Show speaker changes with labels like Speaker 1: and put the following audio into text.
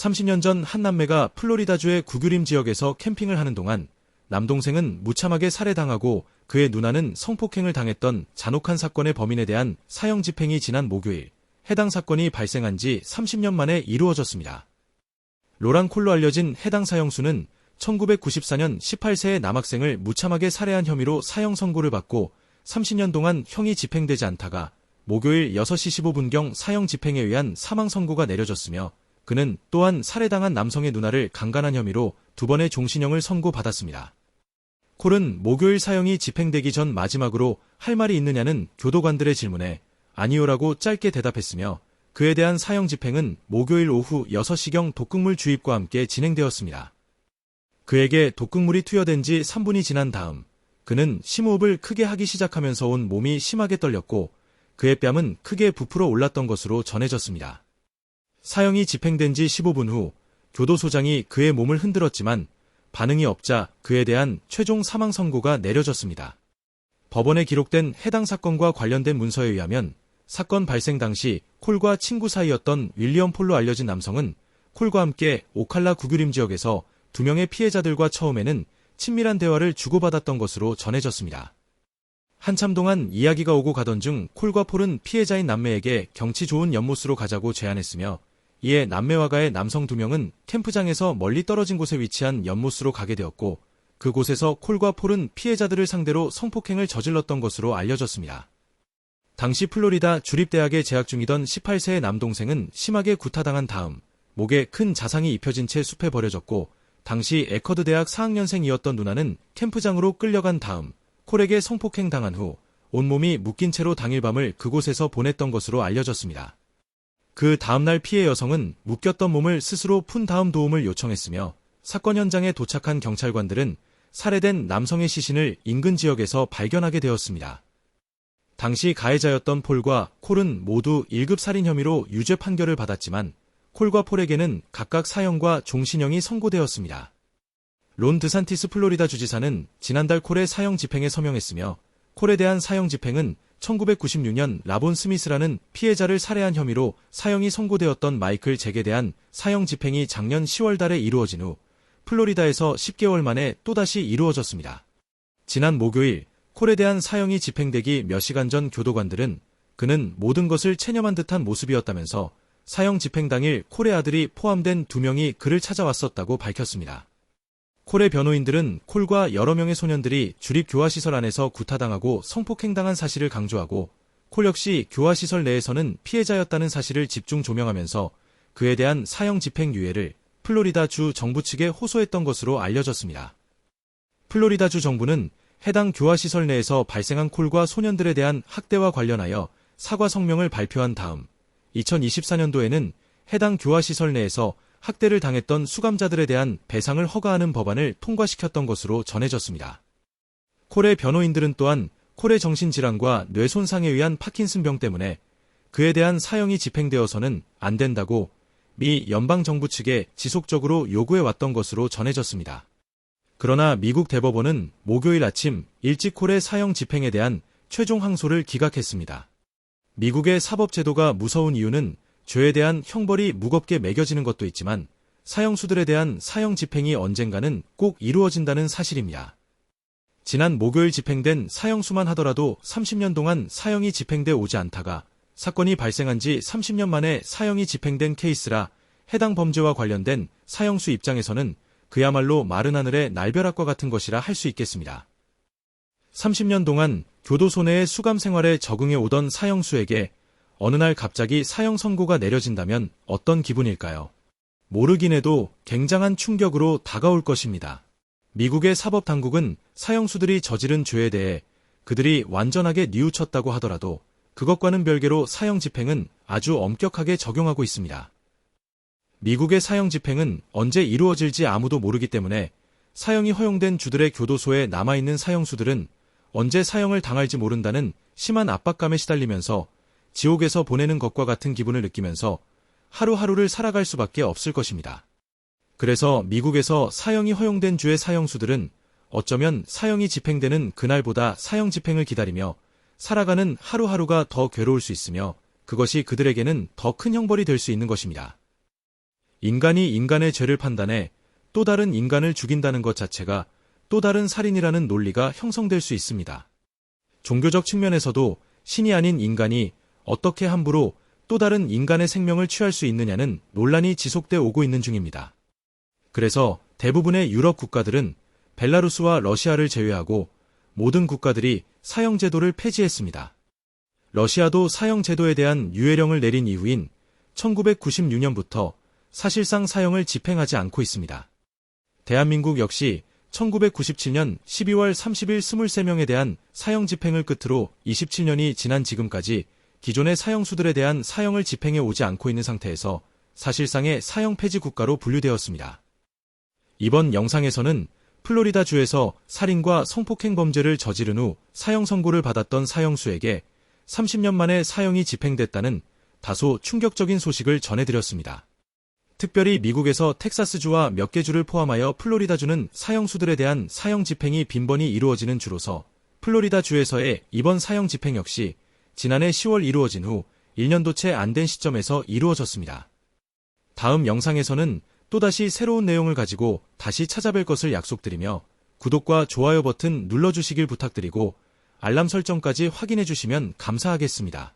Speaker 1: 30년 전 한 남매가 플로리다주의 구규림 지역에서 캠핑을 하는 동안 남동생은 무참하게 살해당하고 그의 누나는 성폭행을 당했던 잔혹한 사건의 범인에 대한 사형 집행이 지난 목요일 해당 사건이 발생한 지 30년 만에 이루어졌습니다. 로랑 콜로 알려진 해당 사형수는 1994년 18세의 남학생을 무참하게 살해한 혐의로 사형 선고를 받고 30년 동안 형이 집행되지 않다가 목요일 6시 15분경 사형 집행에 의한 사망 선고가 내려졌으며 그는 또한 살해당한 남성의 누나를 강간한 혐의로 2번의 종신형을 선고받았습니다. 콜은 목요일 사형이 집행되기 전 마지막으로 할 말이 있느냐는 교도관들의 질문에 아니요라고 짧게 대답했으며 그에 대한 사형 집행은 목요일 오후 6시경 독극물 주입과 함께 진행되었습니다. 그에게 독극물이 투여된 지 3분이 지난 다음 그는 심호흡을 크게 하기 시작하면서 온 몸이 심하게 떨렸고 그의 뺨은 크게 부풀어 올랐던 것으로 전해졌습니다. 사형이 집행된 지 15분 후 교도소장이 그의 몸을 흔들었지만 반응이 없자 그에 대한 최종 사망 선고가 내려졌습니다. 법원에 기록된 해당 사건과 관련된 문서에 의하면 사건 발생 당시 콜과 친구 사이였던 윌리엄 폴로 알려진 남성은 콜과 함께 오칼라 구규림 지역에서 2명의 피해자들과 처음에는 친밀한 대화를 주고받았던 것으로 전해졌습니다. 한참 동안 이야기가 오고 가던 중 콜과 폴은 피해자인 남매에게 경치 좋은 연못으로 가자고 제안했으며 이에 남매와가의 남성 2명은 캠프장에서 멀리 떨어진 곳에 위치한 연못으로 가게 되었고 그곳에서 콜과 폴은 피해자들을 상대로 성폭행을 저질렀던 것으로 알려졌습니다. 당시 플로리다 주립대학에 재학 중이던 18세의 남동생은 심하게 구타당한 다음 목에 큰 자상이 입혀진 채 숲에 버려졌고 당시 에커드 대학 4학년생이었던 누나는 캠프장으로 끌려간 다음 콜에게 성폭행 당한 후 온몸이 묶인 채로 당일 밤을 그곳에서 보냈던 것으로 알려졌습니다. 그 다음날 피해 여성은 묶였던 몸을 스스로 푼 다음 도움을 요청했으며 사건 현장에 도착한 경찰관들은 살해된 남성의 시신을 인근 지역에서 발견하게 되었습니다. 당시 가해자였던 폴과 콜은 모두 1급 살인 혐의로 유죄 판결을 받았지만 콜과 폴에게는 각각 사형과 종신형이 선고되었습니다. 론 드산티스 플로리다 주지사는 지난달 콜의 사형 집행에 서명했으며 콜에 대한 사형 집행은 1996년 라본 스미스라는 피해자를 살해한 혐의로 사형이 선고되었던 마이클 잭에 대한 사형 집행이 작년 10월 달에 이루어진 후 플로리다에서 10개월 만에 또다시 이루어졌습니다. 지난 목요일 콜에 대한 사형이 집행되기 몇 시간 전 교도관들은 그는 모든 것을 체념한 듯한 모습이었다면서 사형 집행 당일 콜의 아들이 포함된 2명이 그를 찾아왔었다고 밝혔습니다. 콜의 변호인들은 콜과 여러 명의 소년들이 주립교화시설 안에서 구타당하고 성폭행당한 사실을 강조하고 콜 역시 교화시설 내에서는 피해자였다는 사실을 집중 조명하면서 그에 대한 사형 집행 유예를 플로리다 주 정부 측에 호소했던 것으로 알려졌습니다. 플로리다 주 정부는 해당 교화시설 내에서 발생한 콜과 소년들에 대한 학대와 관련하여 사과 성명을 발표한 다음 2024년도에는 해당 교화시설 내에서 학대를 당했던 수감자들에 대한 배상을 허가하는 법안을 통과시켰던 것으로 전해졌습니다. 콜의 변호인들은 또한 콜의 정신질환과 뇌손상에 의한 파킨슨병 때문에 그에 대한 사형이 집행되어서는 안 된다고 미 연방정부 측에 지속적으로 요구해왔던 것으로 전해졌습니다. 그러나 미국 대법원은 목요일 아침 일찍 콜의 사형 집행에 대한 최종 항소를 기각했습니다. 미국의 사법제도가 무서운 이유는 죄에 대한 형벌이 무겁게 매겨지는 것도 있지만 사형수들에 대한 사형 집행이 언젠가는 꼭 이루어진다는 사실입니다. 지난 목요일 집행된 사형수만 하더라도 30년 동안 사형이 집행돼 오지 않다가 사건이 발생한 지 30년 만에 사형이 집행된 케이스라 해당 범죄와 관련된 사형수 입장에서는 그야말로 마른 하늘의 날벼락과 같은 것이라 할 수 있겠습니다. 30년 동안 교도소 내의 수감 생활에 적응해 오던 사형수에게 어느 날 갑자기 사형 선고가 내려진다면 어떤 기분일까요? 모르긴 해도 굉장한 충격으로 다가올 것입니다. 미국의 사법당국은 사형수들이 저지른 죄에 대해 그들이 완전하게 뉘우쳤다고 하더라도 그것과는 별개로 사형 집행은 아주 엄격하게 적용하고 있습니다. 미국의 사형 집행은 언제 이루어질지 아무도 모르기 때문에 사형이 허용된 주들의 교도소에 남아있는 사형수들은 언제 사형을 당할지 모른다는 심한 압박감에 시달리면서 지옥에서 보내는 것과 같은 기분을 느끼면서 하루하루를 살아갈 수밖에 없을 것입니다. 그래서 미국에서 사형이 허용된 주의 사형수들은 어쩌면 사형이 집행되는 그날보다 사형 집행을 기다리며 살아가는 하루하루가 더 괴로울 수 있으며 그것이 그들에게는 더 큰 형벌이 될 수 있는 것입니다. 인간이 인간의 죄를 판단해 또 다른 인간을 죽인다는 것 자체가 또 다른 살인이라는 논리가 형성될 수 있습니다. 종교적 측면에서도 신이 아닌 인간이 어떻게 함부로 또 다른 인간의 생명을 취할 수 있느냐는 논란이 지속돼 오고 있는 중입니다. 그래서 대부분의 유럽 국가들은 벨라루스와 러시아를 제외하고 모든 국가들이 사형제도를 폐지했습니다. 러시아도 사형제도에 대한 유예령을 내린 이후인 1996년부터 사실상 사형을 집행하지 않고 있습니다. 대한민국 역시 1997년 12월 30일 23명에 대한 사형 집행을 끝으로 27년이 지난 지금까지 기존의 사형수들에 대한 사형을 집행해 오지 않고 있는 상태에서 사실상의 사형 폐지 국가로 분류되었습니다. 이번 영상에서는 플로리다주에서 살인과 성폭행 범죄를 저지른 후 사형 선고를 받았던 사형수에게 30년 만에 사형이 집행됐다는 다소 충격적인 소식을 전해드렸습니다. 특별히 미국에서 텍사스주와 몇 개 주를 포함하여 플로리다주는 사형수들에 대한 사형 집행이 빈번히 이루어지는 주로서 플로리다주에서의 이번 사형 집행 역시 지난해 10월 이루어진 후 1년도 채 안 된 시점에서 이루어졌습니다. 다음 영상에서는 또다시 새로운 내용을 가지고 다시 찾아뵐 것을 약속드리며 구독과 좋아요 버튼 눌러주시길 부탁드리고 알람 설정까지 확인해 주시면 감사하겠습니다.